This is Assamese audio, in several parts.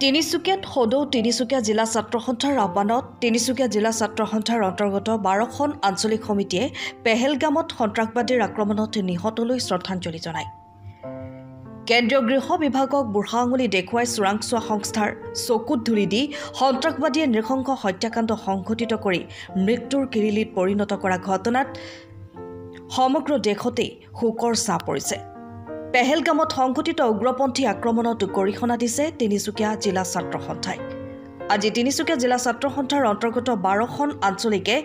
তিনিচুকীয়াত সদৌ তিনিচুকীয়া জিলা ছাত্ৰ সন্থাৰ আহ্বানত তিনিচুকীয়া জিলা ছাত্ৰ সন্থাৰ অন্তৰ্গত 12খন আঞ্চলিক সমিতিয়ে পেহেলগামত সন্ত্ৰাসবাদীৰ আক্ৰমণত নিহতলৈ শ্ৰদ্ধাঞ্জলি জনায়। কেন্দ্ৰীয় গৃহ বিভাগক বুঢ়া আঙুলি দেখুৱাই চোৰাংচোৱা সংস্থাৰ চকুত ধুলি দি সন্ত্ৰাসবাদীয়ে নৃশংস হত্যাকাণ্ড সংঘটিত কৰি মৃত্যুৰ কিৰিলিত পৰিণত কৰা ঘটনাত সমগ্ৰ দেশতেই শোকৰ ছাঁ পৰিছে। পেহেলগামত সংঘটিত উগ্ৰপন্থী আক্ৰমণত গৰিহণা দিছে তিনিচুকীয়া জিলা ছাত্ৰ সন্থাই। আজি তিনিচুকীয়া জিলা ছাত্ৰ সন্থাৰ অন্তৰ্গত 12খন আঞ্চলিকে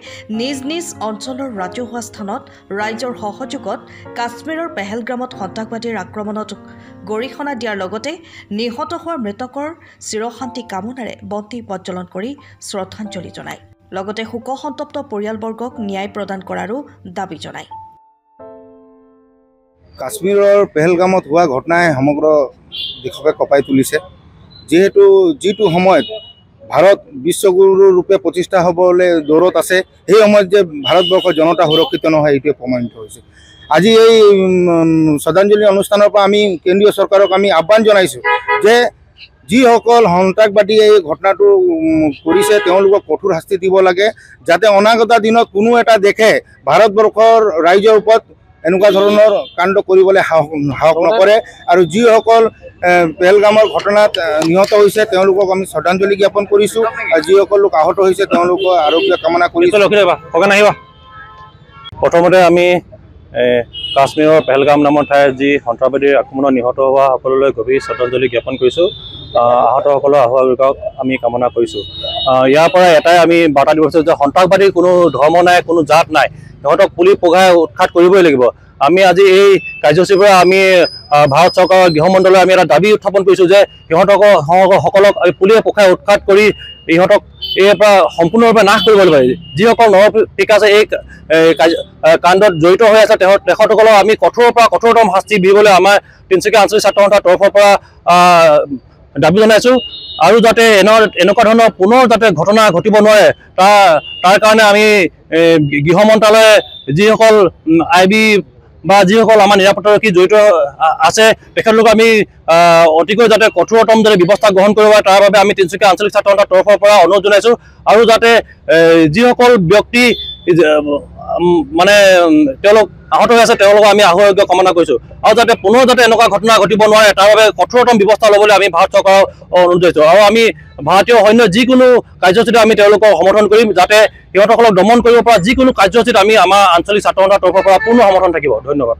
নিজ নিজ অঞ্চলৰ ৰাজহুৱা স্থানত ৰাইজৰ সহযোগত কাশ্মীৰৰ পেহেলগামত সন্ত্ৰাসবাদীৰ আক্ৰমণত গৰিহণা দিয়াৰ লগতে নিহত হোৱা মৃতকৰ চিৰশান্তি কামনাৰে বন্তি প্ৰজ্বলন কৰি শ্ৰদ্ধাঞ্জলি জনায়। লগতে শোকসন্তপ্ত পৰিয়ালবৰ্গক ন্যায় প্ৰদান কৰাৰো দাবী জনায়। কাশ্মীৰৰ পেহেলগামত হোৱা ঘটনাই সমগ্ৰ দেশকে কঁপাই তুলিছে। যিটো সময়ত ভাৰত বিশ্বগুৰু ৰূপে প্ৰতিষ্ঠা হ'বলৈ দৌৰত আছে, সেই সময়ত যে ভাৰতবৰ্ষৰ জনতা সুৰক্ষিত নহয় এইটোৱে প্ৰমাণিত হৈছে। আজি এই শ্ৰদ্ধাঞ্জলি অনুষ্ঠানৰ পৰা আমি কেন্দ্ৰীয় চৰকাৰক আমি আহ্বান জনাইছোঁ যে যিসকল সন্ত্ৰাসবাদীয়ে এই ঘটনাটো কৰিছে তেওঁলোকক কঠোৰ শাস্তি দিব লাগে, যাতে অনাগত দিনত কোনো এটা দেশে ভাৰতবৰ্ষৰ ৰাইজৰ ওপৰত এনেকুৱা ধৰণৰ কাণ্ড কৰিবলৈ সাহস নকৰে। আৰু যিসকল পেহেলগামৰ ঘটনাত নিহত হৈছে তেওঁলোকক আমি শ্ৰদ্ধাঞ্জলি জ্ঞাপন কৰিছোঁ, আৰু যিসকল লোক আহত হৈছে তেওঁলোকৰ আৰোগ্য কামনা কৰিছোঁ। প্ৰথমতে আমি কাশ্মীৰৰ পেহেলগাম নামৰ ঠাইত যি সন্ত্ৰাসবাদীৰ আক্ৰমণত নিহত হোৱা সকললৈ গভীৰ শ্ৰদ্ধাঞ্জলি জ্ঞাপন কৰিছোঁ। আহতসকলৰ আৰোগ্যক আমি কামনা কৰিছোঁ। ইয়াৰ পৰা এটাই আমি বাৰ্তা দিব বিচাৰোঁ যে সন্ত্ৰাসবাদীৰ কোনো ধৰ্ম নাই, কোনো জাত নাই, সিহঁতক পুলি পঘাই উৎখাত কৰিবই লাগিব। আমি আজি এই কাৰ্যসূচীৰ পৰা আমি ভাৰত চৰকাৰৰ গৃহমণ্ডললৈ আমি এটা দাবী উত্থাপন কৰিছোঁ যে সকলক পুলিয়ে পঘাই উৎখাত কৰি ইহঁতক ইয়াৰ পৰা সম্পূৰ্ণৰূপে নাশ কৰিব লাগিব। যিসকল নৰপিকাচে এই কাণ্ডত জড়িত হৈ আছে তেখেতসকলক আমি কঠোৰৰ পৰা কঠোৰতম শাস্তি দিবলৈ আমাৰ তিনিচুকীয়া আঞ্চলিক ছাত্ৰ সন্থাৰ তৰফৰ পৰা দাবী জনাইছোঁ। আৰু যাতে এনেকুৱা ধৰণৰ পুনৰ যাতে ঘটনা ঘটিব নোৱাৰে তাৰ কাৰণে আমি গৃহ মন্ত্ৰালয়ে যিসকল IB বা যিসকল আমাৰ নিৰাপত্তাৰক্ষী জড়িত আছে তেখেতলোকক আমি অতিকৈ যাতে কঠোৰতম যাতে ব্যৱস্থা গ্ৰহণ কৰিব পাৰে তাৰ বাবে আমি তিনিচুকীয়া আঞ্চলিক ছাত্ৰ সন্থাৰ তৰফৰ পৰা অনুৰোধ জনাইছোঁ। আৰু যাতে যিসকল ব্যক্তি মানে তেওঁলোক আহত হৈ আছে তেওঁলোকক আমি আৰোগ্য কামনা কৰিছোঁ। আৰু যাতে পুনৰ যাতে এনেকুৱা ঘটনা ঘটিব নোৱাৰে তাৰ বাবে কঠোৰতম ব্যৱস্থা ল'বলৈ আমি ভাৰত চৰকাৰক অনুৰোধ জনাইছোঁ। আৰু আমি ভাৰতীয় সৈন্য যিকোনো কাৰ্যসূচীত আমি তেওঁলোকক সমৰ্থন কৰিম, যাতে সিহঁতসকলক দমন কৰিব পৰা যিকোনো কাৰ্যসূচীত আমি আমাৰ আঞ্চলিক ছাত্ৰ সন্থাৰ তৰফৰ পৰা পূৰ্ণ সমৰ্থন থাকিব। ধন্যবাদ।